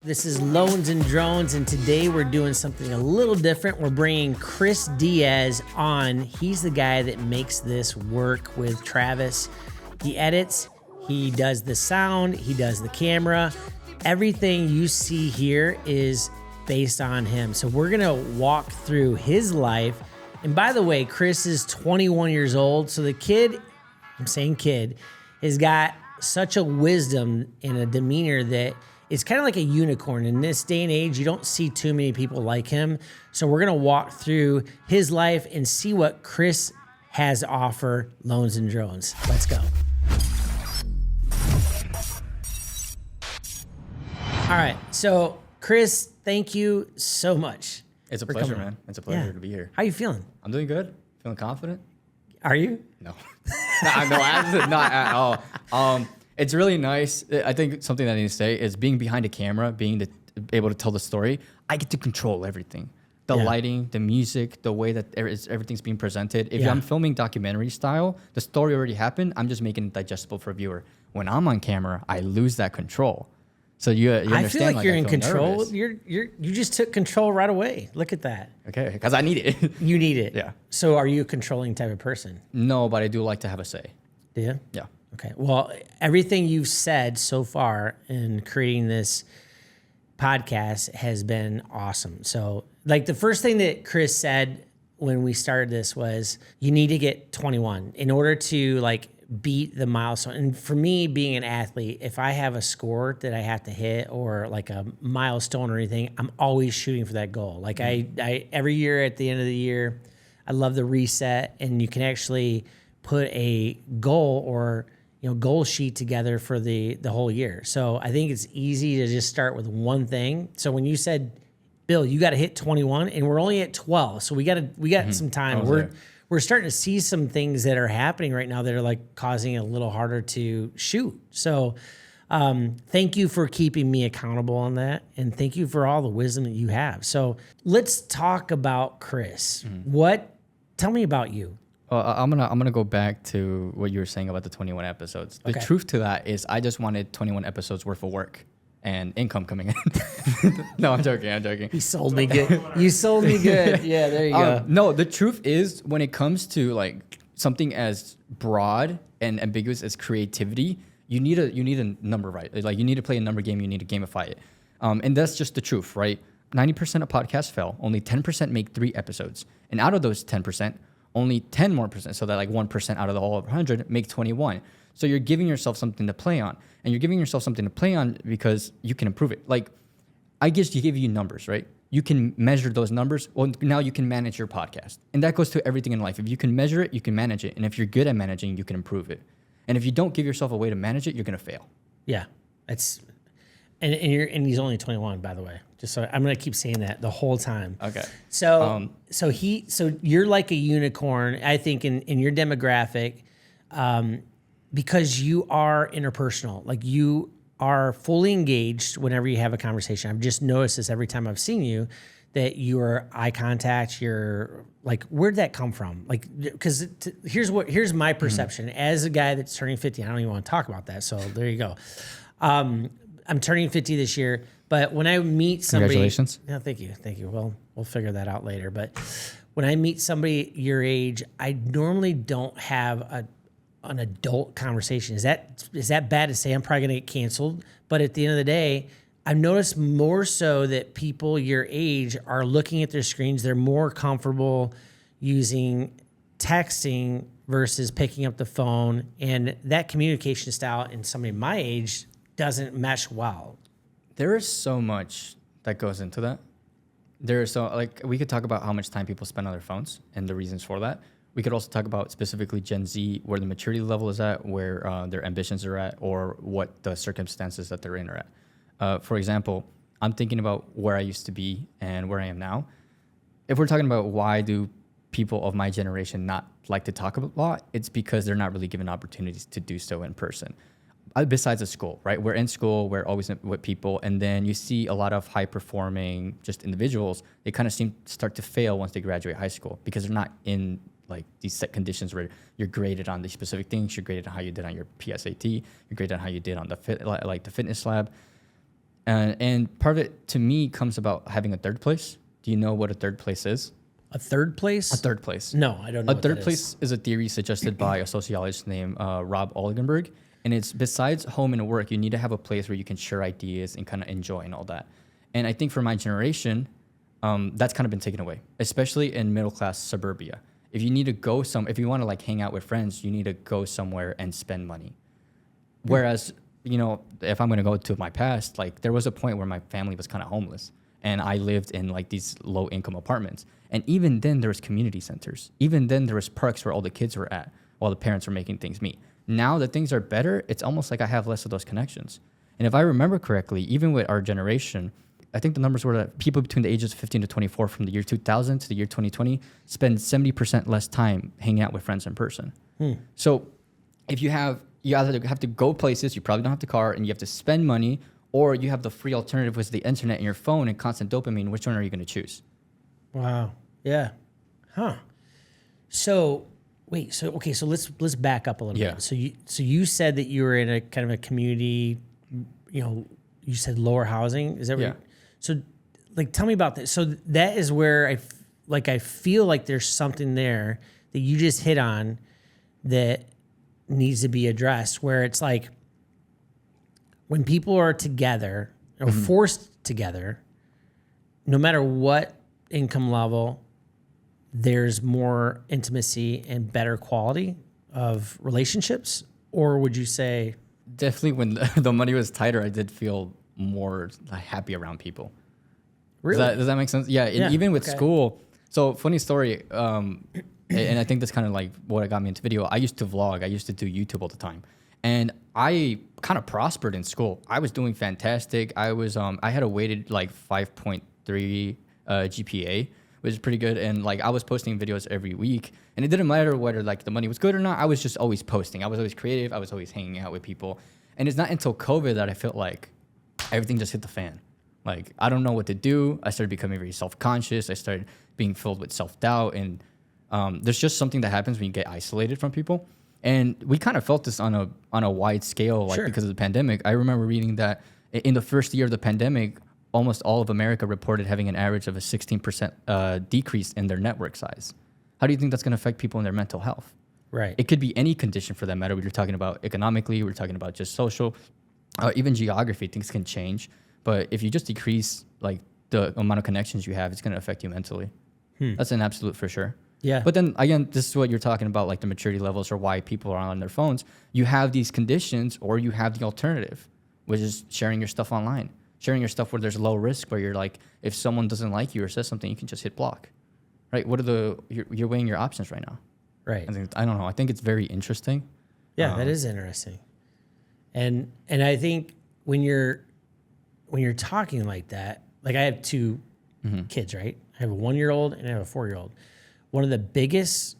This is Loans and Drones, and today we're doing something a little different. We're bringing Chris Diaz on. He's the guy that makes this work with Travis. He edits, he does the sound, he does the camera. Everything you see here is based on him. So we're gonna walk through his life. And by the way, Chris is 21 years old. So the kid, I'm saying kid, has got such a wisdom and a demeanor that it's kind of like a unicorn. In this day and age, you don't see too many people like him. So we're going to walk through his life and see what Chris has to offer Loans and Drones. Let's go. All right. So Chris, thank you so much. It's a pleasure, man. It's a pleasure to be here. How you feeling? I'm doing good. Feeling confident. Are you? No. Not at all. It's really nice. I think something that I need to say is being behind a camera, able to tell the story. I get to control everything. The lighting, the music, the way that everything's being presented. If I'm filming documentary style, the story already happened. I'm just making it digestible for a viewer. When I'm on camera, I lose that control. So you understand? I feel like you're in control. Nervous. You just took control right away. Look at that. Okay, because I need it. You need it. Yeah. So are you a controlling type of person? No, but I do like to have a say. Do you? Yeah. Okay. Well, everything you've said so far in creating this podcast has been awesome. So, like, the first thing that Chris said when we started this was you need to get 21 in order to like beat the milestone. And for me, being an athlete, if I have a score that I have to hit or like a milestone or anything, I'm always shooting for that goal. Like I every year at the end of the year, I love the reset, and you can actually put a goal or goal sheet together for the whole year. So I think it's easy to just start with one thing. So when you said, Bill, you got to hit 21, and we're only at 12, so we got some time. We're starting to see some things that are happening right now that are like causing it a little harder to shoot. So thank you for keeping me accountable on that, and thank you for all the wisdom that you have. So let's talk about Chris. Tell me about you. Well, I'm gonna go back to what you were saying about the 21 episodes. The truth to that is I just wanted 21 episodes worth of work and income coming in. No, I'm joking. He sold me good. You sold me good. Yeah, there you go. No, the truth is when it comes to like something as broad and ambiguous as creativity, you need a number, right? Like you need to play a number game. You need to gamify it, and that's just the truth, right? 90% of podcasts fail. Only 10% make 3 episodes, and out of those 10%. Only 10 more percent, so that like 1% out of the whole 100 make 21. So you're giving yourself something to play on, and you're giving yourself something to play on because you can improve it. Like, I guess you give you numbers, right? You can measure those numbers. Well, now you can manage your podcast, and that goes to everything in life. If you can measure it, you can manage it, and if you're good at managing, you can improve it. And if you don't give yourself a way to manage it, you're gonna fail. Yeah, and he's only 21, by the way. Just so I'm gonna keep saying that the whole time. Okay. So so you're like a unicorn, I think, in your demographic, because you are interpersonal. Like you are fully engaged whenever you have a conversation. I've just noticed this every time I've seen you, that your eye contact, your like, where'd that come from? Like, because here's my perception as a guy that's turning 50. I don't even want to talk about that. So there you go. I'm turning 50 this year, but when I meet somebody... Congratulations. No, thank you. Well, we'll figure that out later. But when I meet somebody your age, I normally don't have an adult conversation. Is that bad to say? I'm probably going to get canceled. But at the end of the day, I've noticed more so that people your age are looking at their screens. They're more comfortable using texting versus picking up the phone. And that communication style in somebody my age doesn't mesh well. There is so much that goes into that. We could talk about how much time people spend on their phones and the reasons for that. We could also talk about specifically Gen Z, where the maturity level is at, where their ambitions are at, or what the circumstances that they're in are at. For example, I'm thinking about where I used to be and where I am now. If we're talking about why do people of my generation not like to talk a lot, it's because they're not really given opportunities to do so in person. Besides the school, right? We're in school, we're always with people, and then you see a lot of high-performing just individuals. They kind of start to fail once they graduate high school because they're not in like these set conditions where you're graded on these specific things. You're graded on how you did on your PSAT. You're graded on how you did on the fitness lab. And part of it to me comes about having a third place. Do you know what a third place is? A third place? A third place. No, I don't know. A third place is a theory suggested by a sociologist named Rob Olgenberg. And it's besides home and work, you need to have a place where you can share ideas and kind of enjoy and all that. And I think for my generation, that's kind of been taken away, especially in middle class suburbia. If you need to go if you want to like hang out with friends, you need to go somewhere and spend money. Whereas, you know, if I'm going to go to my past, like there was a point where my family was kind of homeless and I lived in like these low income apartments. And even then there was community centers. Even then there was parks where all the kids were at while the parents were making things meet. Now that things are better, it's almost like I have less of those connections. And if I remember correctly, even with our generation, I think the numbers were that people between the ages of 15 to 24 from the year 2000 to the year 2020 spend 70% less time hanging out with friends in person. So if you either have to go places, you probably don't have the car, and you have to spend money, or you have the free alternative with the internet and your phone and constant dopamine, which one are you going to choose? Wow. Yeah. Huh. So wait, so let's back up a little bit. So you said that you were in a kind of a community, you know, you said lower housing. Is that what? Yeah. So like tell me about this. So that is where I feel like there's something there that you just hit on that needs to be addressed, where it's like when people are together or forced together, no matter what income level, there's more intimacy and better quality of relationships? Or would you say? Definitely when the money was tighter, I did feel more happy around people. Really? Does that make sense? Yeah. And even with school. So funny story. And I think that's kind of like what got me into video. I used to vlog. I used to do YouTube all the time. And I kind of prospered in school. I was doing fantastic. I had a weighted like 5.3 GPA, which is pretty good. And like I was posting videos every week, and it didn't matter whether like the money was good or not. I was just always posting. I was always creative. I was always hanging out with people. And it's not until COVID that I felt like everything just hit the fan. Like I don't know what to do. I started becoming very self-conscious. I started being filled with self-doubt, and there's just something that happens when you get isolated from people. And we kind of felt this on a wide scale, like because of the pandemic. I remember reading that in the first year of the pandemic, almost all of America reported having an average of a 16% decrease in their network size. How do you think that's going to affect people in their mental health? Right. It could be any condition for that matter. We're talking about economically, we're talking about just social, even geography, things can change. But if you just decrease like the amount of connections you have, it's going to affect you mentally. That's an absolute for sure. Yeah. But then again, this is what you're talking about, like the maturity levels or why people are on their phones. You have these conditions, or you have the alternative, which is sharing your stuff online. Sharing your stuff where there's low risk, where you're like, if someone doesn't like you or says something, you can just hit block, right? You're weighing your options right now. Right. I don't know. I think it's very interesting. Yeah, that is interesting. And I think when you're talking like that, like I have two kids, right? I have a 1-year-old and I have a 4-year-old. One of the biggest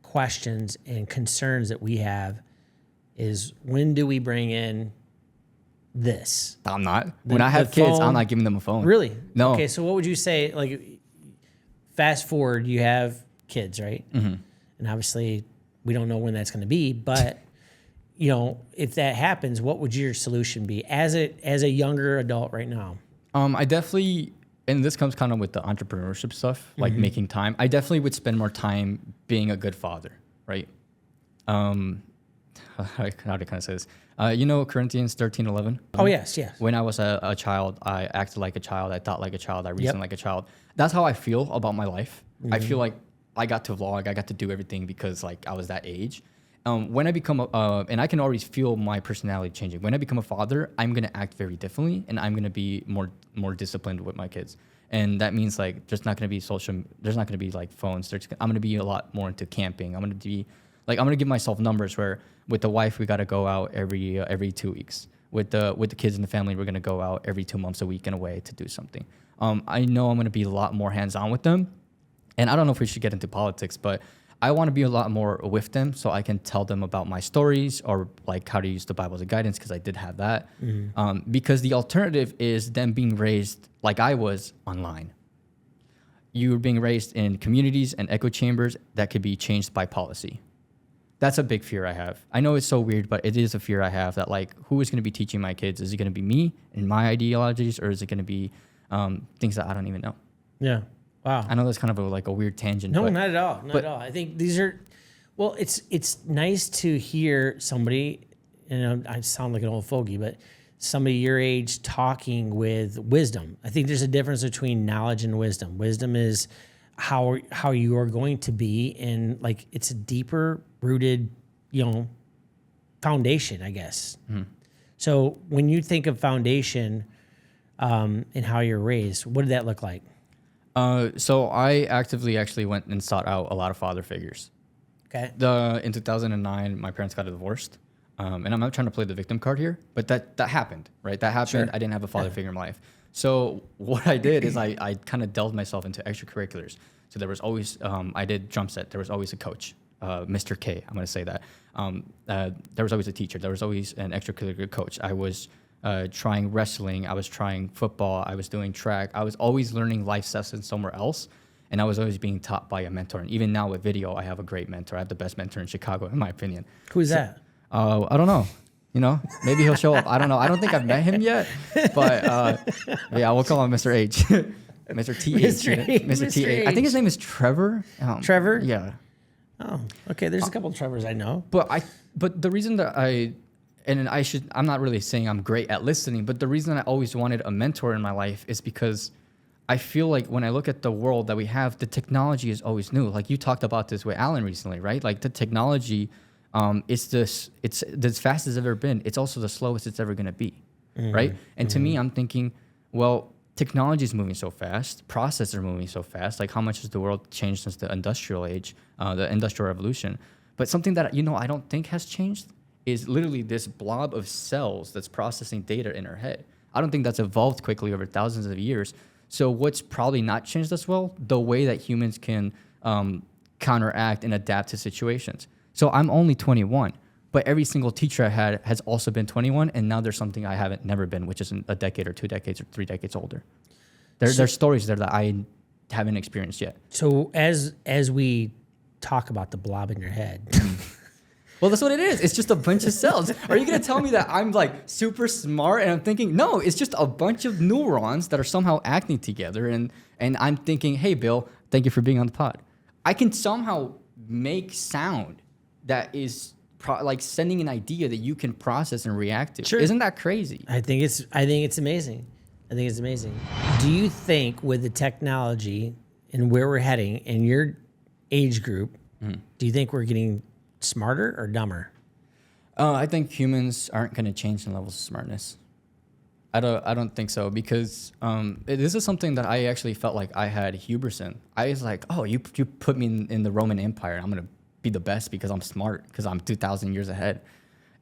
questions and concerns that we have is, when do we bring in this? I'm not. When I have kids, I'm not giving them a phone. Really? No. Okay, so what would you say, like, fast forward, you have kids, right? And obviously we don't know when that's going to be, but you know, if that happens, what would your solution be as a younger adult right now? I definitely, and this comes kind of with the entrepreneurship stuff, like making time. I definitely would spend more time being a good father, right? How do I kind of say this? You know, Corinthians 13:11. Oh yes. When I was a child, I acted like a child. I thought like a child. I reasoned like a child. That's how I feel about my life. I feel like I got to vlog. I got to do everything because like I was that age. When I become and I can always feel my personality changing. When I become a father, I'm gonna act very differently, and I'm gonna be more disciplined with my kids. And that means like there's not gonna be there's not gonna be like phones. I'm gonna be a lot more into camping. I'm gonna give myself numbers where with the wife we gotta go out every 2 weeks. With the kids and the family, we're gonna go out every 2 months a week in a way to do something. I know I'm gonna be a lot more hands-on with them, and I don't know if we should get into politics, but I want to be a lot more with them so I can tell them about my stories or like how to use the Bible as a guidance, because I did have that. Because the alternative is them being raised like I was online. You were being raised in communities and echo chambers that could be changed by policy. That's a big fear I have. I know it's so weird, but it is a fear I have that like, who is going to be teaching my kids? Is it going to be me and my ideologies, or is it going to be things that I don't even know? Yeah. Wow. I know that's kind of like a weird tangent. No, but, not at all. Not at all. I think these are, well, it's nice to hear somebody, and I sound like an old fogey, but somebody your age talking with wisdom. I think there's a difference between knowledge and wisdom. Wisdom is how you are going to be, and like it's a deeper rooted, foundation, I guess. Mm-hmm. So when you think of foundation and how you're raised, what did that look like? So I actively actually went and sought out a lot of father figures. Okay. In 2009, my parents got divorced. And I'm not trying to play the victim card here, but that happened, right? That happened. Sure. I didn't have a father figure in my life. So what I did is I kind of delved myself into extracurriculars. So there was always, I did drum set. There was always a coach, Mr. K, I'm going to say that. There was always a teacher. There was always an extracurricular coach. I was trying wrestling. I was trying football. I was doing track. I was always learning life lessons somewhere else. And I was always being taught by a mentor. And even now with video, I have a great mentor. I have the best mentor in Chicago, in my opinion. Who's that? I don't know. Maybe he'll show up. I don't know. I don't think I've met him yet. But yeah, we'll call him Mr. H. Mr. T. Mr. T. I think his name is Trevor. Trevor? Yeah. Oh, okay. There's a couple of Trevors I know. But the reason that I'm not really saying I'm great at listening, but the reason I always wanted a mentor in my life is because I feel like when I look at the world that we have, the technology is always new. Like you talked about this with Alan recently, right? Like the technology, it's the fastest it's ever been. It's also the slowest it's ever going to be, right? And to me, I'm thinking, well, technology is moving so fast. Processes are moving so fast. Like how much has the world changed since the industrial age, the industrial revolution? But something that, I don't think has changed is literally this blob of cells that's processing data in our head. I don't think that's evolved quickly over thousands of years. So what's probably not changed as well? The way that humans can counteract and adapt to situations. So I'm only 21, but every single teacher I had has also been 21, and now there's something I haven't never been, which is a decade or 2 decades or 3 decades older. There's stories there that I haven't experienced yet. So as we talk about the blob in your head... Well, that's what it is. It's just a bunch of cells. Are you going to tell me that I'm like super smart and I'm thinking, no, it's just a bunch of neurons that are somehow acting together. And I'm thinking, hey, Bill, thank you for being on the pod. I can somehow make sound that is like sending an idea that you can process and react to. Sure. Isn't that crazy? I think it's amazing. I think it's amazing. Do you think with the technology and where we're heading in your age group, do you think we're getting smarter or dumber? I think humans aren't going to change in levels of smartness. I don't think so, because this is something that I actually felt like I had hubris in. I was like, oh, you put me in the Roman Empire, and I'm going to be the best because I'm smart, because I'm 2,000 years ahead.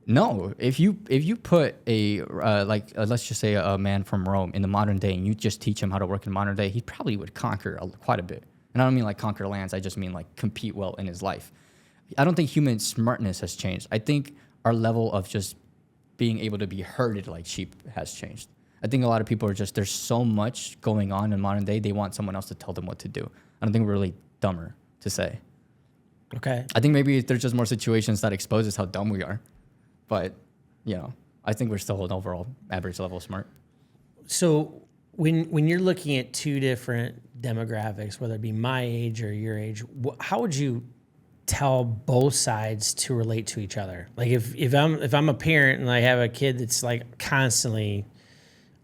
No, if you put let's just say a man from Rome in the modern day, and you just teach him how to work in modern day, he probably would conquer quite a bit. And I don't mean like conquer lands. I just mean like compete well in his life. I don't think human smartness has changed. I think our level of just being able to be herded like sheep has changed. I think a lot of people are there's so much going on in modern day, they want someone else to tell them what to do. I don't think we're really dumber to say. Okay. I think maybe there's just more situations that exposes how dumb we are. But, I think we're still an overall average level smart. So when you're looking at two different demographics, whether it be my age or your age, how would you tell both sides to relate to each other? Like if I'm a parent and I have a kid that's like constantly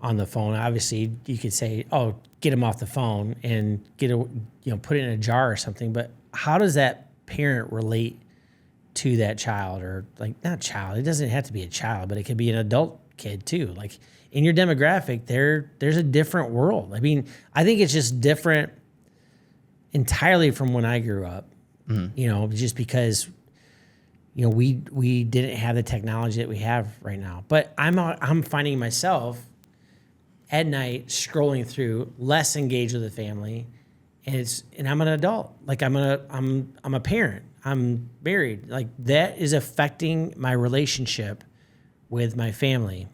on the phone, obviously you could say, oh, get him off the phone and put it in a jar or something. But how does that parent relate to that child? Or like, not child, it doesn't have to be a child, but it could be an adult kid too. Like in your demographic, there's a different world. I mean, I think it's just different entirely from when I grew up. Just because, we didn't have the technology that we have right now. But I'm finding myself at night scrolling through, less engaged with the family, and I'm an adult. Like I'm a parent. I'm married. Like that is affecting my relationship with my family.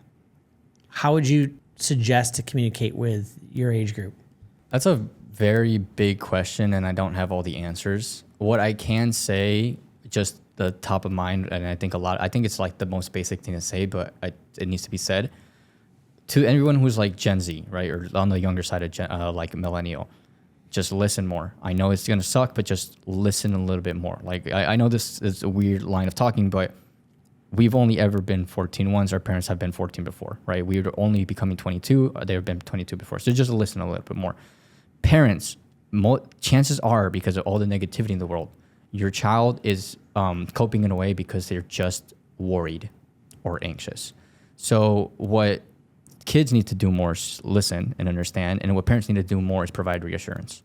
How would you suggest to communicate with your age group? That's a very big question, and I don't have all the answers. What I can say, just the top of mind, and I think it's like the most basic thing to say, but it needs to be said to everyone who's like Gen Z, right, or on the younger side of like millennial. Just listen more. I know it's gonna suck, but just listen a little bit more. Like I know this is a weird line of talking, but we've only ever been 14 once. Our parents have been 14 before, right? We were only becoming 22. They've been 22 before. So just listen a little bit more. Parents, chances are, because of all the negativity in the world, your child is coping in a way because they're just worried or anxious. So what kids need to do more is listen and understand, and what parents need to do more is provide reassurance.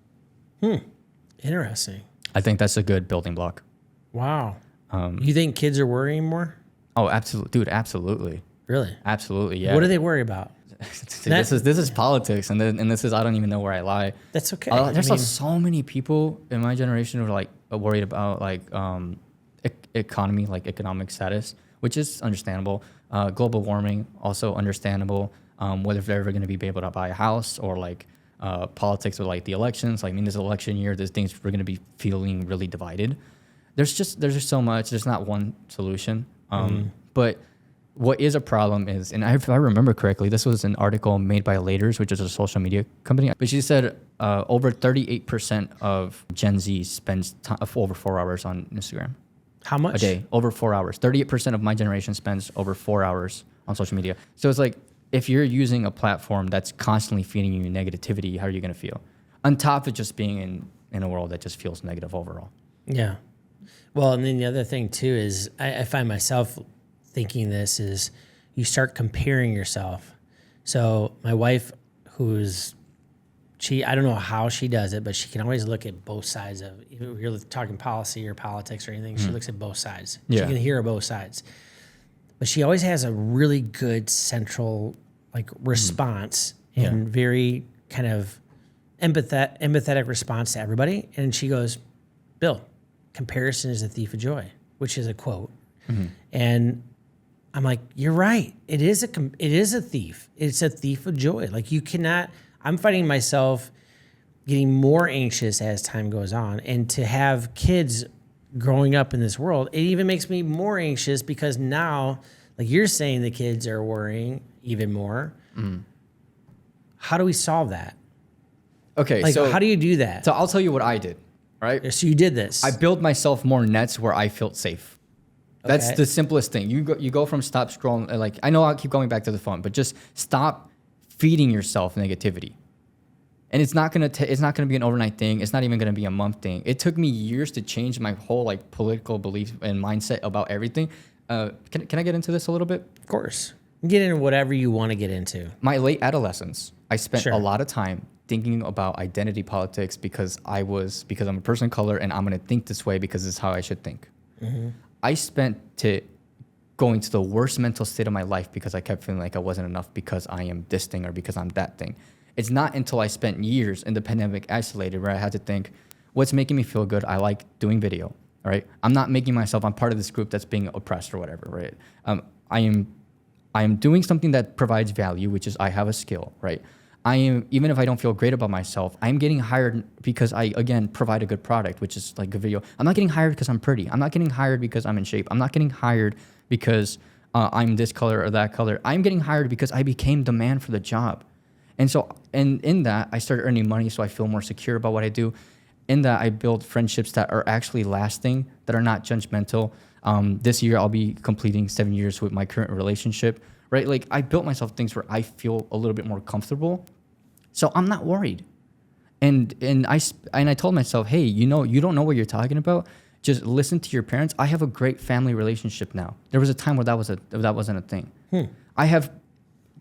Interesting. I think that's a good building block. Wow. You think kids are worrying more? Oh, absolutely, dude. Absolutely. Really? Absolutely. Yeah. What do they worry about? See, this is politics, and this is I don't even know where I lie. That's okay. There's so many people in my generation who are like worried about like economy, like economic status, which is understandable. Global warming, also understandable. Whether they're ever going to be able to buy a house, or like politics with like the elections. Like, I mean, this election year, there's things we're going to be feeling really divided. There's just so much. There's not one solution. But what is a problem is, and if I remember correctly, this was an article made by Laters, which is a social media company. But she said over 38% of Gen Z spends over 4 hours on Instagram. How much? A day, over 4 hours. 38% of my generation spends over 4 hours on social media. So it's like, if you're using a platform that's constantly feeding you negativity, how are you going to feel? On top of just being in a world that just feels negative overall. Yeah. Well, and then the other thing too is I find myself thinking this is you start comparing yourself. So my wife, I don't know how she does it, but she can always look at both sides of, if you're talking policy or politics or anything, she looks at both sides. Yeah. She can hear both sides. But she always has a really good central like response and very kind of empathetic response to everybody. And she goes, Bill, comparison is a thief of joy, which is a quote. And I'm like, you're right. It is a thief. It's a thief of joy. Like I'm finding myself getting more anxious as time goes on, and to have kids growing up in this world, it even makes me more anxious because now, like you're saying, the kids are worrying even more. How do we solve that? Okay, like, so how do you do that? So I'll tell you what I did, right? So you did this. I built myself more nets where I felt safe. That's the simplest thing. You go from stop scrolling. Like, I know I'll keep going back to the phone, but just stop feeding yourself negativity. And it's not gonna be an overnight thing. It's not even gonna be a month thing. It took me years to change my whole like political belief and mindset about everything. Can I get into this a little bit? Of course. Get into whatever you want to get into. My late adolescence, I spent a lot of time thinking about identity politics because I'm a person of color and I'm gonna think this way because it's how I should think. I spent going to the worst mental state of my life because I kept feeling like I wasn't enough because I am this thing or because I'm that thing. It's not until I spent years in the pandemic isolated where I had to think, what's making me feel good? I like doing video, right? I'm not making myself, I'm part of this group that's being oppressed or whatever, right? I am doing something that provides value, which is I have a skill, right? Even if I don't feel great about myself, I'm getting hired because I, again, provide a good product, which is like a video. I'm not getting hired because I'm pretty. I'm not getting hired because I'm in shape. I'm not getting hired because I'm this color or that color. I'm getting hired because I became the man for the job. And so, and in that, I started earning money so I feel more secure about what I do. In that, I build friendships that are actually lasting, that are not judgmental. This year, I'll be completing 7 years with my current relationship, right? Like, I built myself things where I feel a little bit more comfortable. So I'm not worried. And I told myself, hey, you don't know what you're talking about. Just listen to your parents. I have a great family relationship now. There was a time where that wasn't a thing. I have,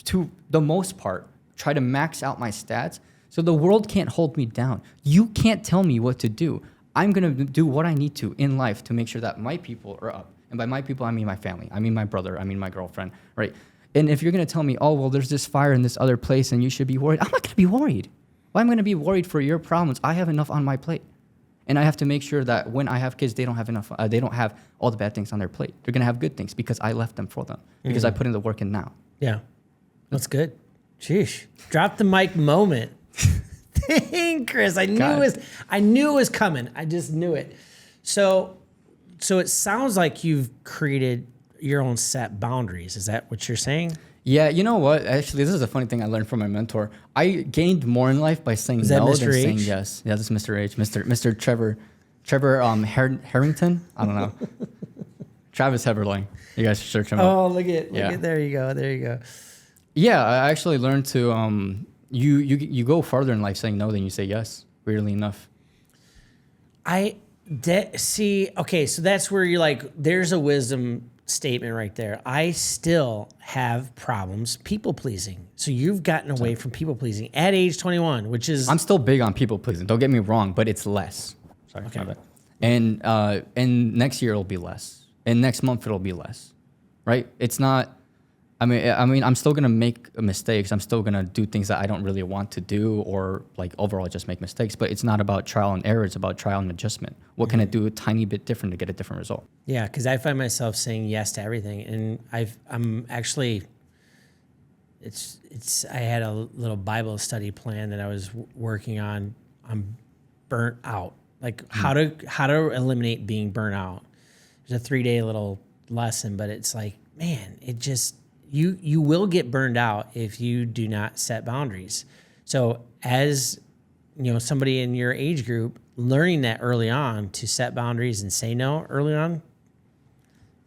to the most part, tried to max out my stats so the world can't hold me down. You can't tell me what to do. I'm going to do what I need to in life to make sure that my people are up. And by my people, I mean my family. I mean my brother. I mean my girlfriend, right? And if you're going to tell me, oh, well, there's this fire in this other place and you should be worried, I'm not going to be worried. Well, I'm going to be worried for your problems. I have enough on my plate. And I have to make sure that when I have kids, they don't have enough. They don't have all the bad things on their plate. They're going to have good things because I left them for them, because I put in the work in now. Yeah, that's good. Sheesh. Drop the mic moment. Dang, Chris, I knew it was coming. I just knew it. So So it sounds like you've created your own set boundaries. Is that what you're saying? Yeah, you know what? Actually, this is a funny thing I learned from my mentor. I gained more in life by saying Is that no Mr. than saying H? yes. Yeah, this is Mr. H, Mr. Trevor Harrington. I don't know. Travis Heberling. You guys should search him up. Oh, look at there you go. Yeah, I actually learned to you go farther in life saying no than you say yes. Weirdly enough. See, okay, so that's where you're like, there's a wisdom statement right there. I still have problems people pleasing. So you've gotten away from people pleasing at age 21, which is I'm still big on people pleasing. Don't get me wrong, but it's less. Sorry, Okay. my bad. And next year it'll be less, and next month it'll be less, right? It's not. I mean, I'm still gonna make mistakes. I'm still gonna do things that I don't really want to do, or like overall just make mistakes. But it's not about trial and error. It's about trial and adjustment. What can I do a tiny bit different to get a different result? Yeah, because I find myself saying yes to everything, and I'm actually, I had a little Bible study plan that I was working on. I'm burnt out, like how to eliminate being burnt out. There's a 3-day little lesson, but it's like, man, it just you will get burned out if you do not set boundaries. So as you know, somebody in your age group, learning that early on to set boundaries and say no early on,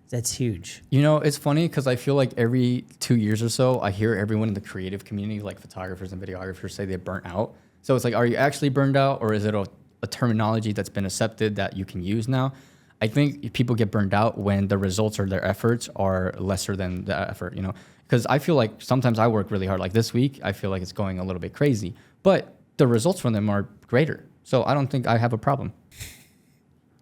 that's huge. You know, it's funny because I feel like every 2 years or so, I hear everyone in the creative community, like photographers and videographers, say they're burnt out. So it's like, are you actually burned out, or is it a terminology that's been accepted that you can use now? I think people get burned out when the results or their efforts are lesser than the effort, you know? Because I feel like sometimes I work really hard. Like this week, I feel like it's going a little bit crazy, but the results from them are greater. So I don't think I have a problem.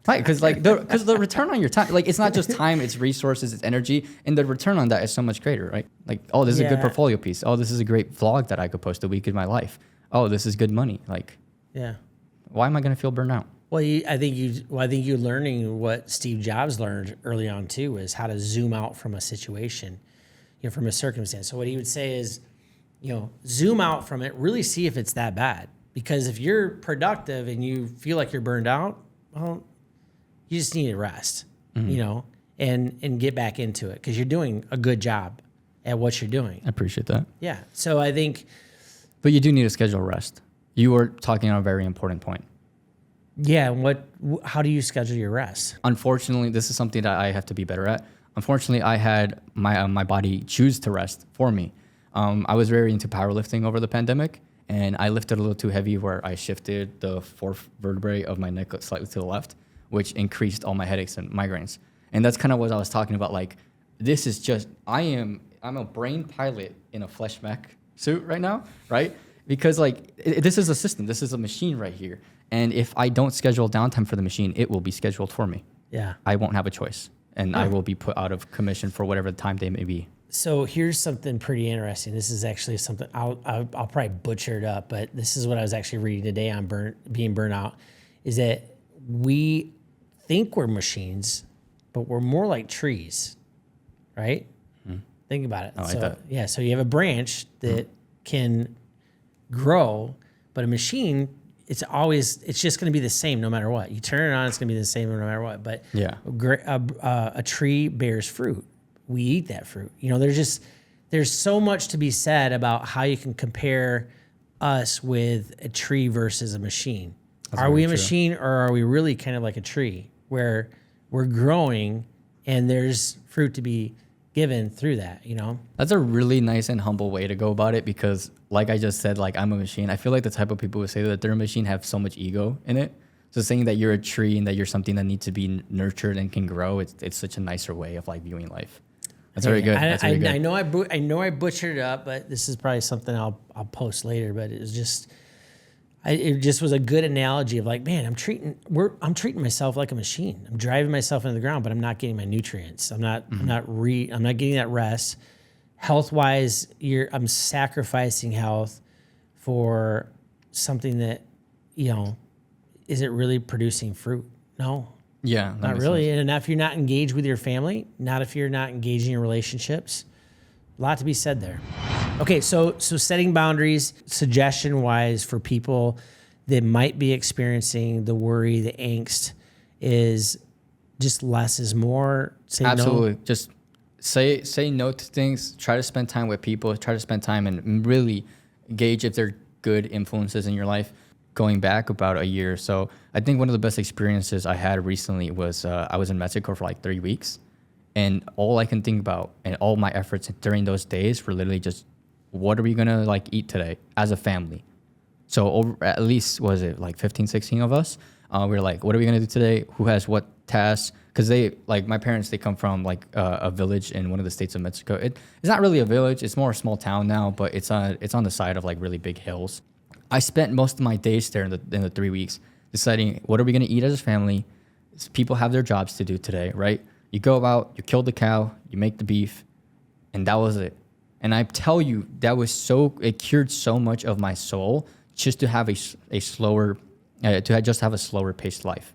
Right, because the return on your time, like it's not just time, it's resources, it's energy, and the return on that is so much greater, right? Like, oh, this is a good portfolio piece. Oh, this is a great vlog that I could post a week in my life. Oh, this is good money. Like, Yeah. why am I going to feel burned out? Well, I think you're learning what Steve Jobs learned early on too, is how to zoom out from a situation, you know, from a circumstance. So what he would say is, you know, zoom out from it, really see if it's that bad. Because if you're productive and you feel like you're burned out, well, you just need to rest, you know, and get back into it because you're doing a good job at what you're doing. I appreciate that. Yeah. So I think. But you do need to schedule rest. You were talking on a very important point. Yeah. How do you schedule your rest? Unfortunately, this is something that I have to be better at. Unfortunately, I had my body choose to rest for me. I was very into powerlifting over the pandemic, and I lifted a little too heavy where I shifted the fourth vertebrae of my neck slightly to the left, which increased all my headaches and migraines. And that's kind of what I was talking about. Like, this is just, I'm a brain pilot in a flesh mech suit right now, right? Because like, this is a system, this is a machine right here. And if I don't schedule downtime for the machine, it will be scheduled for me. Yeah. I won't have a choice, and I will be put out of commission for whatever time they may be. So here's something pretty interesting. This is actually something I'll probably butcher it up, but this is what I was actually reading today on being burnt out, is that we think we're machines, but we're more like trees, right? Think about it. I like that. Yeah, so you have a branch that can grow, but a machine, it's just going to be the same no matter what. You turn it on, it's going to be the same no matter what. But Yeah. a tree bears fruit. We eat that fruit. You know, there's so much to be said about how you can compare us with a tree versus a machine. Are we a machine, or are we really kind of like a tree where we're growing and there's fruit to be given through that, you know? That's a really nice and humble way to go about it, because like I just said, like, I'm a machine. I feel like the type of people who say that they're a machine have so much ego in it. So saying that you're a tree and that you're something that needs to be nurtured and can grow, it's such a nicer way of like viewing life. That's very good. That's very good. I know I butchered it up, but this is probably something I'll post later. But it was just, it just was a good analogy of like, man, I'm treating myself like a machine. I'm driving myself into the ground, but I'm not getting my nutrients. I'm not getting that rest. Health wise, I'm sacrificing health for something that, you know, is it really producing fruit? No. Yeah. Not really. Sense. And not if you're not engaged with your family, not if you're not engaging in relationships. A lot to be said there. Okay, so setting boundaries, suggestion-wise for people that might be experiencing the worry, the angst, is just less is more. Say Absolutely. no. Just say no to things. Try to spend time with people. Try to spend time and really gauge if they're good influences in your life. Going back about a year or so, I think one of the best experiences I had recently was I was in Mexico for like 3 weeks. And all I can think about and all my efforts during those days were literally just, what are we going to like eat today as a family? So over, at least, was it like 15, 16 of us? We were like, what are we going to do today? Who has what tasks? Because they, like my parents, they come from like a village in one of the states of Mexico. It's not really a village. It's more a small town now, but it's on the side of like really big hills. I spent most of my days there in the 3 weeks deciding, what are we going to eat as a family? People have their jobs to do today, right? You go out, you kill the cow, you make the beef, and that was it. And I tell you, it cured so much of my soul just to have a slower paced life.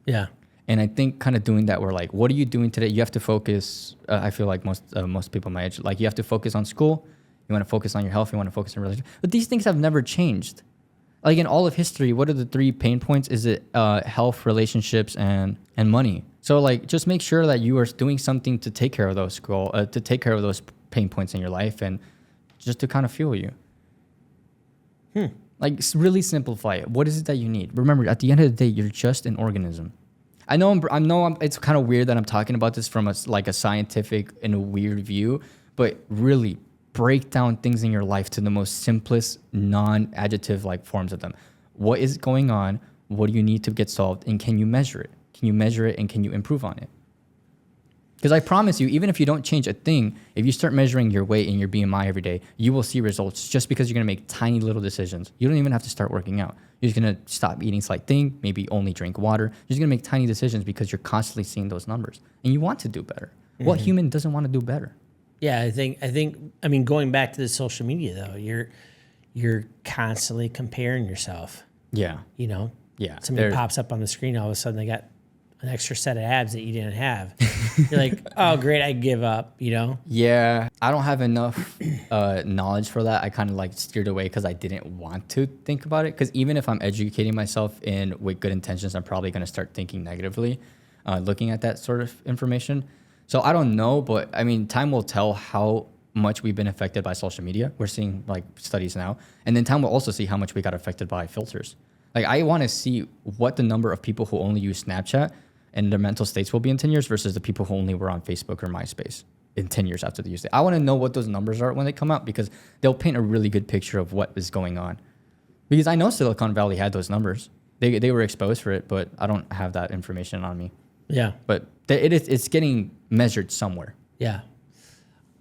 Yeah. And I think kind of doing that, we're like, what are you doing today? You have to focus. I feel like most people my age, like you have to focus on school. You want to focus on your health. You want to focus on relationships. But these things have never changed. Like in all of history, what are the 3 pain points? Is it health, relationships, and money? So like, just make sure that you are doing something to take care of those to take care of those pain points in your life, and just to kind of fuel you. Like, really simplify it. What is it that you need? Remember, at the end of the day, you're just an organism. I know it's kind of weird that I'm talking about this from a scientific and a weird view, but really break down things in your life to the most simplest, non-adjective like forms of them. What is going on? What do you need to get solved? And can you measure it? Can you measure it, and can you improve on it? Because I promise you, even if you don't change a thing, if you start measuring your weight and your BMI every day, you will see results just because you're going to make tiny little decisions. You don't even have to start working out. You're just going to stop eating slight thing, maybe only drink water. You're just going to make tiny decisions because you're constantly seeing those numbers. And you want to do better. Mm-hmm. What human doesn't want to do better? Yeah, I mean, going back to the social media though, you're constantly comparing yourself. Yeah. You know? Yeah. Somebody pops up on the screen, all of a sudden they got an extra set of abs that you didn't have. You're like, oh, great, I give up, you know? Yeah, I don't have enough knowledge for that. I kind of like steered away because I didn't want to think about it. Because even if I'm educating myself with good intentions, I'm probably going to start thinking negatively, looking at that sort of information. So I don't know, but I mean, time will tell how much we've been affected by social media. We're seeing like studies now. And then time will also see how much we got affected by filters. Like, I want to see what the number of people who only use Snapchat and their mental states will be in 10 years versus the people who only were on Facebook or MySpace in 10 years after they used it. I want to know what those numbers are when they come out, because they'll paint a really good picture of what is going on. Because I know Silicon Valley had those numbers. They were exposed for it, but I don't have that information on me. Yeah. But it's getting measured somewhere. Yeah.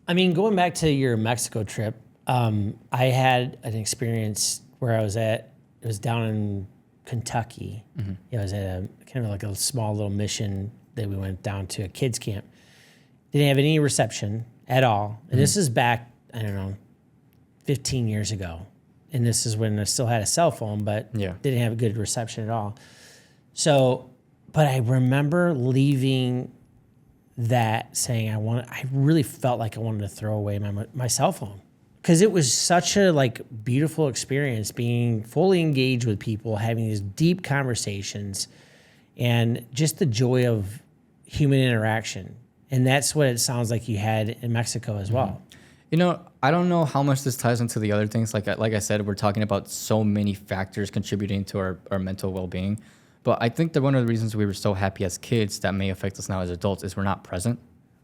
I mean, going back to your Mexico trip, I had an experience where it was down in Kentucky. Mm-hmm. It was at a kind of like a small little mission that we went down to a kids camp. Didn't have any reception at all. And this is back, I don't know, 15 years ago. And this is when I still had a cell phone, but didn't have a good reception at all. So, but I remember leaving that saying I really felt like I wanted to throw away my cell phone. Because it was such a like beautiful experience, being fully engaged with people, having these deep conversations, and just the joy of human interaction. And that's what it sounds like you had in Mexico as well. You know, I don't know how much this ties into the other things. Like I said, we're talking about so many factors contributing to our mental well-being. But I think that one of the reasons we were so happy as kids that may affect us now as adults is we're not present.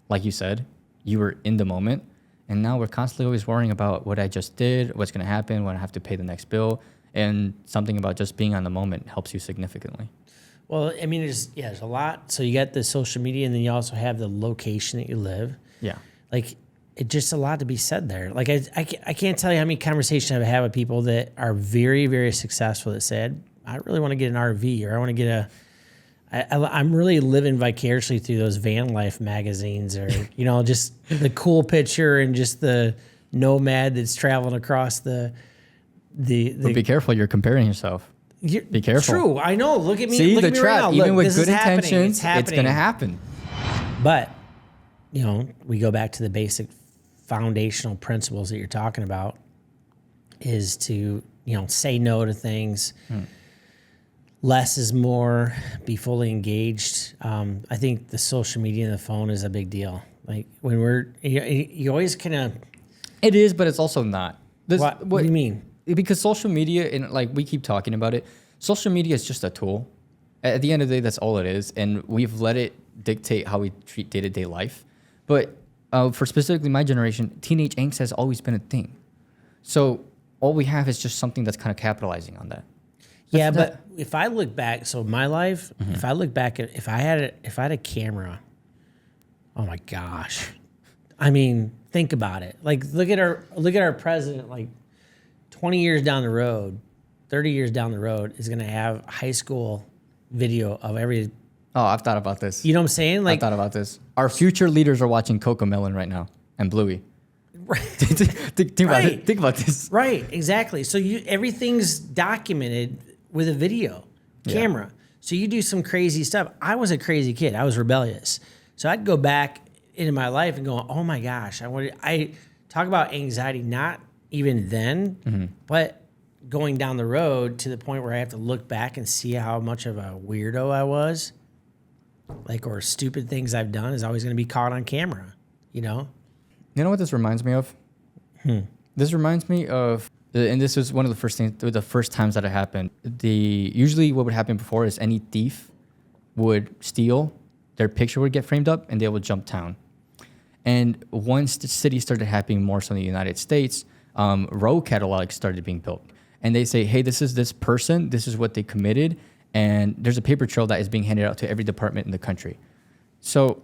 Like you said, you were in the moment. And now we're constantly always worrying about what I just did, what's going to happen, when I have to pay the next bill. And something about just being on the moment helps you significantly. Well, I mean, there's a lot. So you got the social media, and then you also have the location that you live. Yeah. Like, it's just a lot to be said there. Like, I can't tell you how many conversations I've had with people that are very, very successful that said, I really want to get an RV, or I want to get I'm really living vicariously through those van life magazines, or, you know, just the cool picture and just the nomad that's traveling across the But be careful, you're comparing yourself. Be careful. True, I know. Look at me. See, look the at me trap. right now. Even Look, with good intentions, it's going to happen. But, you know, we go back to the basic foundational principles that you're talking about, is to, you know, say no to things. less is more, be fully engaged. I think the social media and the phone is a big deal. Like when you always kind of. It is, but it's also not. What do you mean? Because social media, and like we keep talking about it, social media is just a tool. At the end of the day, that's all it is. And we've let it dictate how we treat day-to-day life. But for specifically my generation, teenage angst has always been a thing. So all we have is just something that's kind of capitalizing on that. But if I look back, so my life, if I look back at, if I had a camera, oh my gosh. I mean, think about it. Like look at our president, like 20 years down the road, 30 years down the road is going to have high school video of every. Oh, I've thought about this. You know what I'm saying? Like I've thought about this. Our future leaders are watching Cocomelon right now and Bluey. Right. Think about it. Think about this. Right, exactly. So everything's documented with a video camera. So you do some crazy stuff. I was a crazy kid. I was rebellious. So I'd go back into my life and go, oh my gosh, I talk about anxiety, not even then, but going down the road to the point where I have to look back and see how much of a weirdo I was, like, or stupid things I've done is always going to be caught on camera, you know? You know what this reminds me of? This reminds me of, and this was one of the first times that it happened. Usually what would happen before is any thief would steal, their picture would get framed up, and they would jump town. And once the city started happening more so in the United States, row catalogs started being built. And they say, hey, this is this person, this is what they committed, and there's a paper trail that is being handed out to every department in the country. So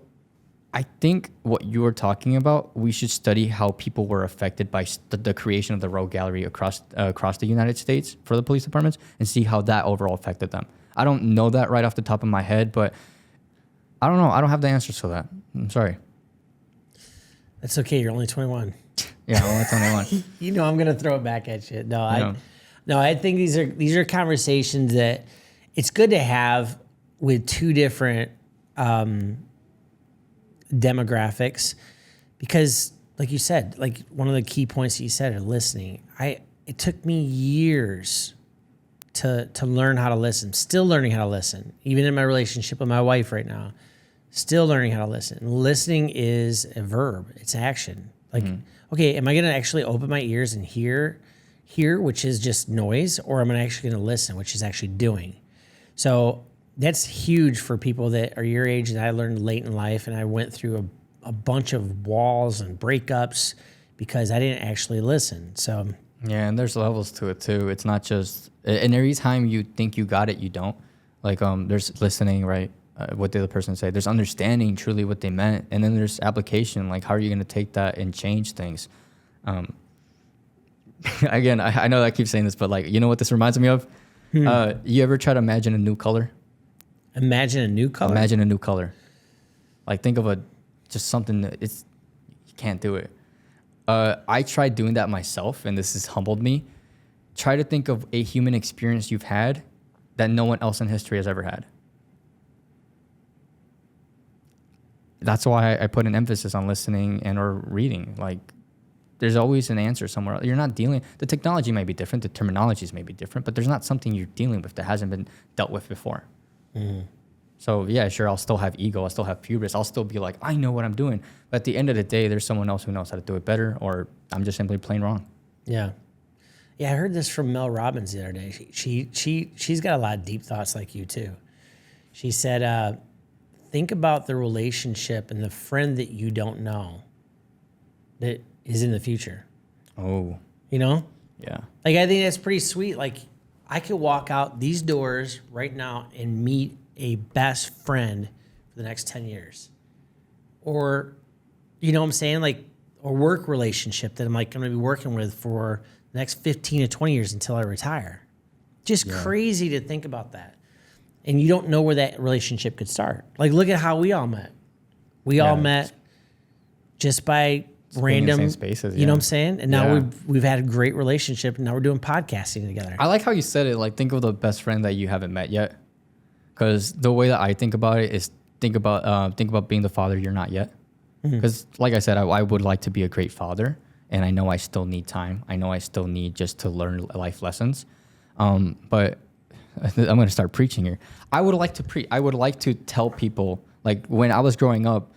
I think what you were talking about, we should study how people were affected by the creation of the row gallery across the United States for the police departments and see how that overall affected them. I don't know that right off the top of my head, but I don't know. I don't have the answers to that. I'm sorry. That's okay. You're only 21. Yeah, I'm only 21. You know I'm going to throw it back at you. No, I think these are conversations that it's good to have with two different demographics, because like you said, like one of the key points that you said are listening. It took me years to learn how to listen. Still learning how to listen, even in my relationship with my wife right now. Still learning how to listen. Listening is a verb. It's action. Like, okay, am I going to actually open my ears and hear, which is just noise, or am I actually going to listen, which is actually doing? So that's huge for people that are your age, and I learned late in life, and I went through a bunch of walls and breakups because I didn't actually listen. So yeah, and there's levels to it too. It's not just, and every time you think you got it, you don't. Like there's listening, right? What the other person say. There's understanding truly what they meant, and then there's application. Like how are you going to take that and change things? Again, I know I keep saying this, but like, you know what this reminds me of? You ever try to imagine a new color? Imagine a new color? Imagine a new color. Like think of just something that you can't do it. I tried doing that myself, and this has humbled me. Try to think of a human experience you've had that no one else in history has ever had. That's why I put an emphasis on listening and or reading. Like, there's always an answer somewhere. You're not dealing. The technology may be different. The terminologies may be different, but there's not something you're dealing with that hasn't been dealt with before. So yeah, sure, I'll still have ego. I'll still have hubris. I'll still be like, I know what I'm doing. But at the end of the day, there's someone else who knows how to do it better, or I'm just simply plain wrong. Yeah. Yeah, I heard this from Mel Robbins the other day. She's got a lot of deep thoughts like you too. She said, think about the relationship and the friend that you don't know that is in the future. Oh. You know? Yeah. Like, I think that's pretty sweet. Like, I could walk out these doors right now and meet a best friend for the next 10 years. Or, you know what I'm saying? Like, a work relationship that I'm like going to be working with for the next 15 to 20 years until I retire. Just crazy to think about that. And you don't know where that relationship could start. Like, look at how we all met. We all met just by random same spaces, you know what I'm saying? And now we've had a great relationship, and now we're doing podcasting together. I like how you said it. Like, think of the best friend that you haven't met yet. Because the way that I think about it is think about being the father you're not yet. Because like I said, I would like to be a great father, and I know I still need time. I know I still need just to learn life lessons. But I'm going to start preaching here. I would like to preach. I would like to tell people, like when I was growing up,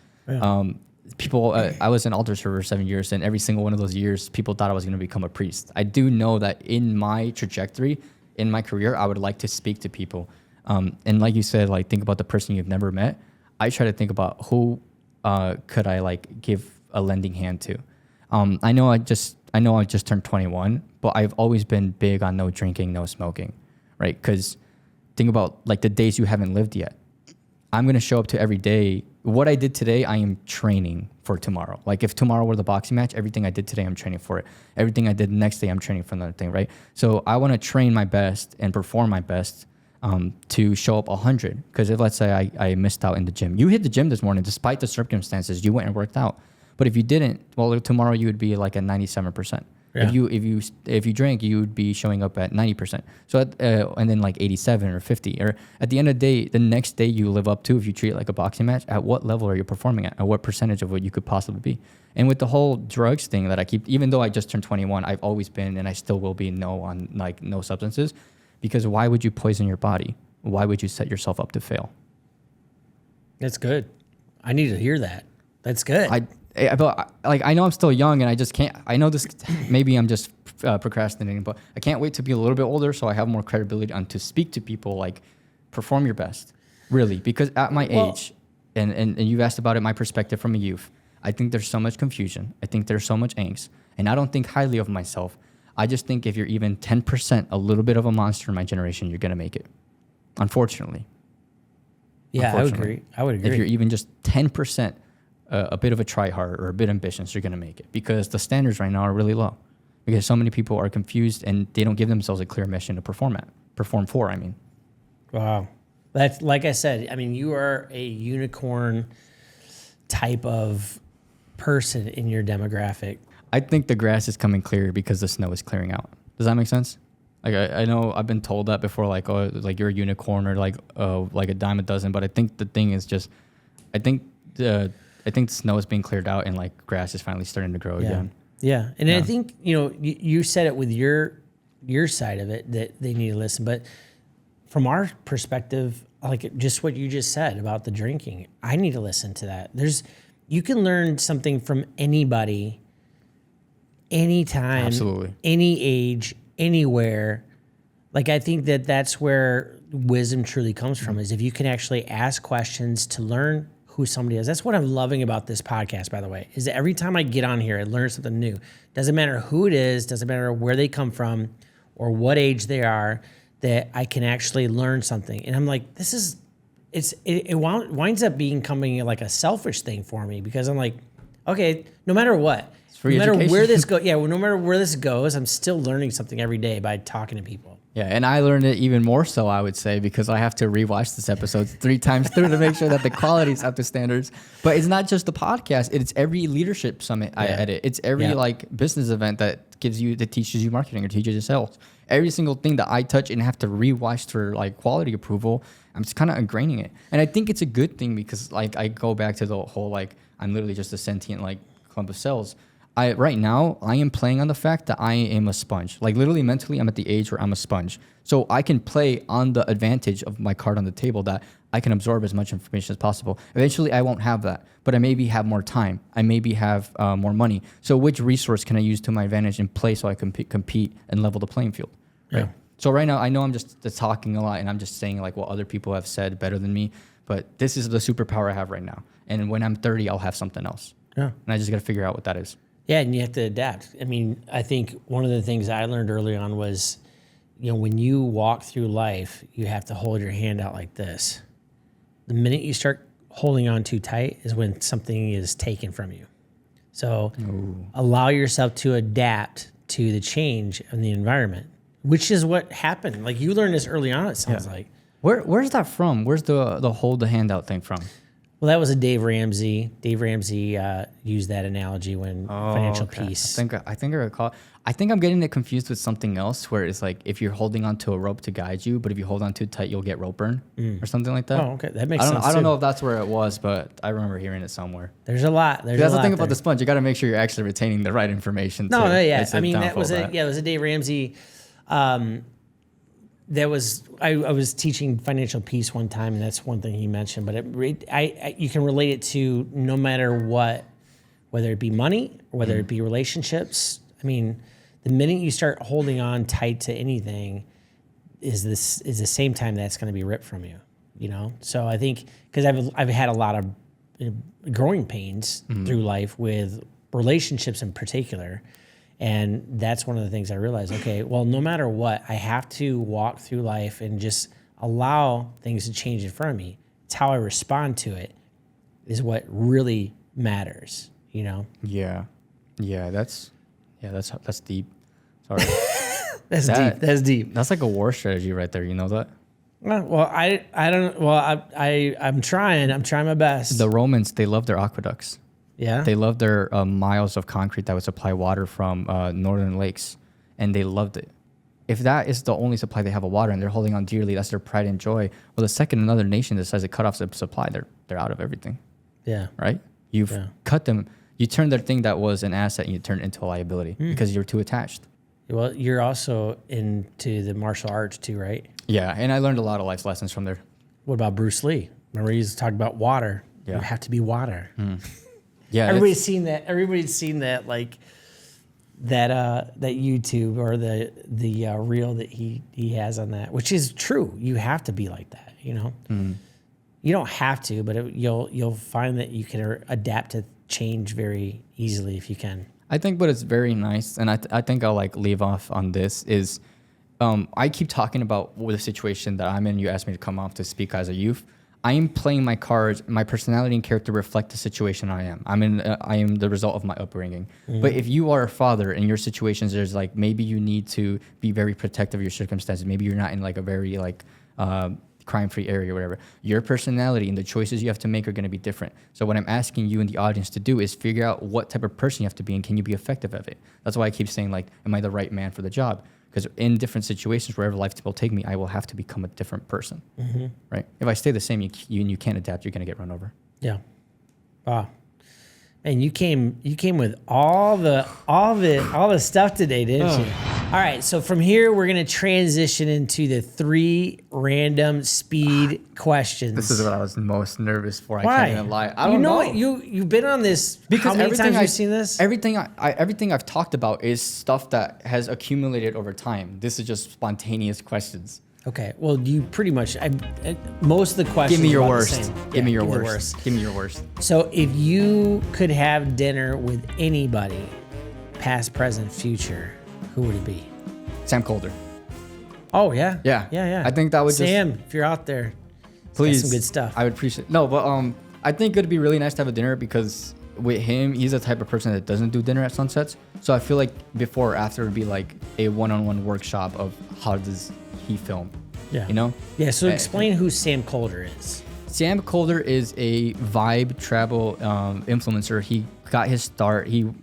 people, I was an altar server 7 years, and every single one of those years, people thought I was going to become a priest. I do know that in my trajectory, in my career, I would like to speak to people. And like you said, like think about the person you've never met. I try to think about who could I like give a lending hand to. I know I just turned 21, but I've always been big on no drinking, no smoking, right? Because think about like the days you haven't lived yet. I'm going to show up to every day. What I did today, I am training for tomorrow. Like if tomorrow were the boxing match, everything I did today, I'm training for it. Everything I did the next day, I'm training for another thing, right? So I want to train my best and perform my best to show up 100. Because if let's say I missed out in the gym. You hit the gym this morning, despite the circumstances, you went and worked out. But if you didn't, well, tomorrow you would be like at 97%. Yeah. If you drank, you would be showing up at 90%. So and then like 87 or 50. Or at the end of the day, the next day you live up to, if you treat it like a boxing match, at what level are you performing at what percentage of what you could possibly be? And with the whole drugs thing that I keep, even though I just turned 21, I've always been, and I still will be, no on like no substances, because why would you poison your body? Why would you set yourself up to fail? That's good. I need to hear that. That's good. But like I know I'm still young and I just can't. I know this. Maybe I'm just procrastinating, but I can't wait to be a little bit older so I have more credibility on to speak to people. Like, perform your best, really, because at my age, and you've asked about it, my perspective from a youth. I think there's so much confusion. I think there's so much angst, and I don't think highly of myself. I just think if you're even 10%, a little bit of a monster in my generation, you're gonna make it. Unfortunately. Yeah, I would agree. If you're even just 10%. A bit of a try hard or a bit ambitious, you're going to make it, because the standards right now are really low, because so many people are confused and they don't give themselves a clear mission to perform for. I mean, wow. That's like I said, I mean, you are a unicorn type of person in your demographic. I think the grass is coming clear because the snow is clearing out. Does that make sense? Like I know I've been told that before, like, oh, like you're a unicorn or like a dime a dozen. But I think the thing is just, I think the snow is being cleared out and like grass is finally starting to grow again. Yeah. And I think, you said it with your side of it that they need to listen. But from our perspective, like just what you just said about the drinking, I need to listen to that. You can learn something from anybody, anytime, absolutely, any age, anywhere. Like I think that's where wisdom truly comes from, is if you can actually ask questions to learn who somebody is. That's what I'm loving about this podcast, by the way, is that every time I get on here, I learn something new. Doesn't matter who it is, doesn't matter where they come from or what age they are, that I can actually learn something. And I'm like, it winds up becoming like a selfish thing for me, because I'm like, okay, no matter what, no matter where this goes, no matter where this goes, I'm still learning something every day by talking to people. Yeah, and I learned it even more so, I would say, because I have to rewatch this episode 3 times through to make sure that the quality is up to standards. But it's not just the podcast; it's every leadership summit I edit. It's every like business event that teaches you marketing or teaches you sales. Every single thing that I touch and have to rewatch for like quality approval, I'm just kind of ingraining it. And I think it's a good thing, because like I go back to the whole like I'm literally just a sentient like clump of cells. Right now, I am playing on the fact that I am a sponge. Like literally mentally, I'm at the age where I'm a sponge. So I can play on the advantage of my card on the table, that I can absorb as much information as possible. Eventually, I won't have that, but I maybe have more time. I maybe have more money. So which resource can I use to my advantage and play so I can compete and level the playing field? Right? Yeah. So right now, I know I'm just talking a lot and I'm just saying like what other people have said better than me, but this is the superpower I have right now. And when I'm 30, I'll have something else. Yeah. And I just got to figure out what that is. Yeah, and you have to adapt. I mean, I think one of the things I learned early on was, when you walk through life, you have to hold your hand out like this. The minute you start holding on too tight is when something is taken from you. So allow yourself to adapt to the change in the environment, which is what happened. Like you learned this early on, it sounds like. Where's that from? Where's the hold the hand out thing from? Well, that was a Dave Ramsey. Dave Ramsey used that analogy when Financial Peace. I think I recall. I think I'm getting it confused with something else, where it's like if you're holding onto a rope to guide you, but if you hold on too tight, you'll get rope burn or something like that. Oh, okay, that makes sense. I don't know if that's where it was, but I remember hearing it somewhere. There's a lot. That's the thing about the sponge. You got to make sure you're actually retaining the right information. No, yeah. I mean, it was a Dave Ramsey that was I was teaching financial peace one time, and that's one thing he mentioned. But you can relate it to no matter what, whether it be money or whether it be relationships. I mean, the minute you start holding on tight to anything, is the same time that's going to be ripped from you. You know, so I think because I've had a lot of growing pains through life with relationships in particular. And that's one of the things I realized, okay, well, no matter what, I have to walk through life and just allow things to change in front of me. It's how I respond to it is what really matters, you know? Yeah. That's deep. Sorry. That's deep. That's like a war strategy right there. You know that? Well, I'm trying my best. The Romans, they love their aqueducts. Yeah. They loved their miles of concrete that would supply water from northern lakes, and they loved it. If that is the only supply they have of water and they're holding on dearly, that's their pride and joy. Well, the second another nation decides to cut off the supply, they're out of everything. Yeah. Right? You've cut them. You turned their thing that was an asset and you turned it into a liability because you're too attached. Well, you're also into the martial arts too, right? Yeah, and I learned a lot of life lessons from there. What about Bruce Lee? Remember he used to talk about water. Yeah. You have to be water. Yeah, everybody's seen that. Everybody's seen that, like that YouTube or the reel that he has on that, which is true. You have to be like that, you know. You don't have to, but you'll find that you can adapt to change very easily if you can. I think what is very nice, and I think I'll like leave off on this is, I keep talking about the situation that I'm in. You asked me to come off to speak as a youth. I am playing my cards. My personality and character reflect the situation I am. I am the result of my upbringing. But if you are a father in your situations, there's like maybe you need to be very protective of your circumstances. Maybe you're not in like a very like crime-free area or whatever. Your personality and the choices you have to make are going to be different. So what I'm asking you and the audience to do is figure out what type of person you have to be and can you be effective at it. That's why I keep saying like, am I the right man for the job? Because in different situations, wherever life will take me, I will have to become a different person, right? If I stay the same, you can't adapt. You're going to get run over. Yeah. Wow. And you came with all the stuff today, didn't you? All right. So from here, we're going to transition into the 3 random speed questions. This is what I was most nervous for. Why? I can't even lie. I don't know. You've been on this. Because how many times have you seen this? Everything I've talked about is stuff that has accumulated over time. This is just spontaneous questions. Okay. Well, you pretty much most of the questions. Give me your are worst. the same. Give me your worst. Give me your worst. So if you could have dinner with anybody, past, present, future, who would it be? Sam Colder. Oh yeah. Yeah. I think that would Sam, if you're out there, please. some good stuff. I would appreciate. No, but I think it'd be really nice to have a dinner because with him, he's the type of person that doesn't do dinner at sunsets. So I feel like before or after would be like a one-on-one workshop of how does he film. Yeah. You know? Yeah, so explain who Sam Colder is. Sam Colder is a vibe travel influencer. He got his start. He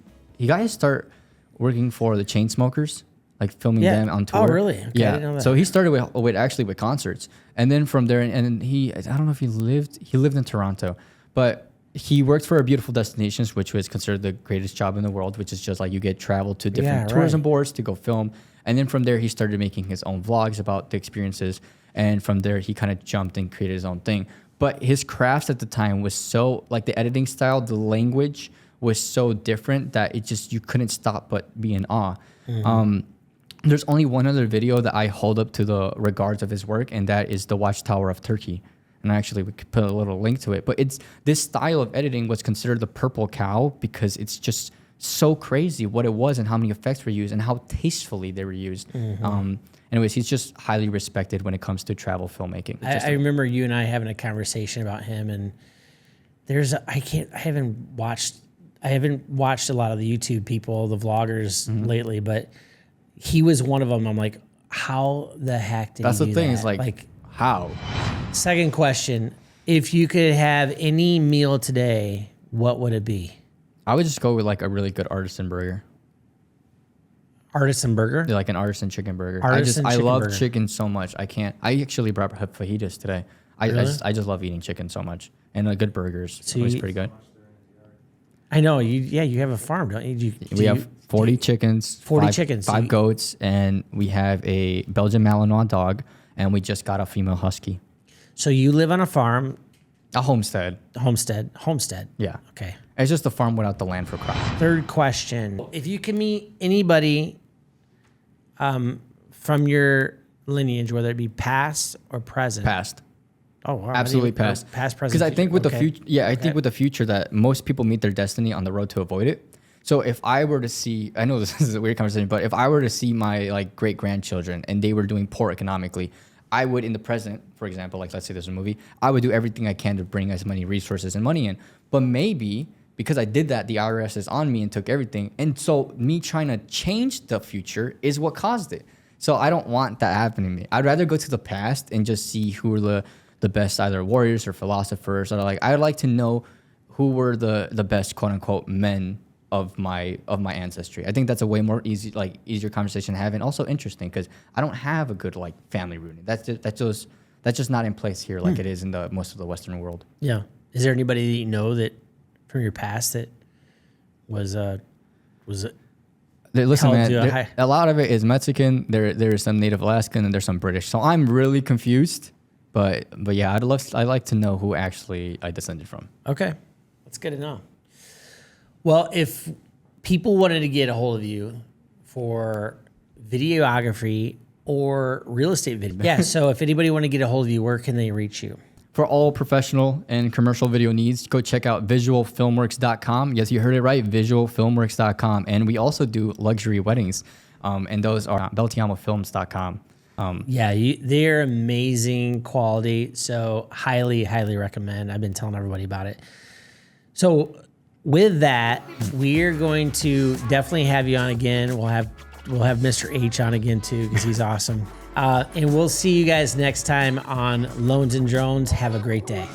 got his start working for the Chainsmokers, like filming them on tour. Oh, really? Okay, yeah. I didn't know that. So he started with concerts, and then from there, and he I don't know if he lived in Toronto, but he worked for Beautiful Destinations, which was considered the greatest job in the world, which is just like you get travel to different tourism boards to go film. And then from there, he started making his own vlogs about the experiences. And from there, he kind of jumped and created his own thing. But his crafts at the time was so, like the editing style, the language was so different that you couldn't stop but be in awe. There's only one other video that I hold up to the regards of his work, and that is the Watchtower of Turkey. And actually, we could put a little link to it. But this style of editing was considered the purple cow because it's just so crazy what it was and how many effects were used and how tastefully they were used. Anyways, he's just highly respected when it comes to travel filmmaking. I remember you and I having a conversation about him, and I haven't watched a lot of the YouTube people, the vloggers lately, but he was one of them. I'm like, how the heck did he do that? That's the thing, is like how? Second question, if you could have any meal today, what would it be? I would just go with like a really good artisan burger. Artisan burger? Yeah, like an artisan chicken burger. I love chicken so much. I actually brought fajitas today. I just love eating chicken so much. And a good burgers. So it's pretty good. I know. You have a farm, don't you? We have 40 chickens. 40 five, chickens. 5 goats, and we have a Belgian Malinois dog, and we just got a female husky. So you live on a farm. A homestead. Homestead. Yeah. Okay. It's just a farm without the land for crops. Third question. If you can meet anybody from your lineage, whether it be past or present. Past. Oh, wow. Absolutely past. Past, present. Because I think with the future. future, I think with the future that most people meet their destiny on the road to avoid it. So if I were to see, I know this is a weird conversation, but if I were to see my like great grandchildren and they were doing poor economically, I would in the present, for example, like let's say there's a movie, I would do everything I can to bring as many resources and money in. But maybe because I did that, the IRS is on me and took everything. And so me trying to change the future is what caused it. So I don't want that happening to me. I'd rather go to the past and just see who are the best either warriors or philosophers, or like I'd like to know who were the best quote unquote men of my ancestry. I think that's a way more easier conversation to have, and also interesting because I don't have a good like family rooting. That's just not in place here like it is in the most of the Western world. Yeah. Is there anybody that you know that from your past that was Listen, held to a man, high- a lot of it is Mexican. There's some Native Alaskan and there's some British. So I'm really confused. But yeah, I'd like to know who actually I descended from. Okay. That's good to know. Well, if people wanted to get a hold of you for videography or real estate video. Yeah, so if anybody want to get a hold of you, where can they reach you? For all professional and commercial video needs, go check out visualfilmworks.com. Yes, you heard it right, visualfilmworks.com. And we also do luxury weddings, and those are beltiamofilms.com. They're amazing quality, so highly, highly recommend. I've been telling everybody about it. So with that, we're going to definitely have you on again. We'll have Mr. H on again too because he's awesome. And we'll see you guys next time on Loans and Drones. Have a great day.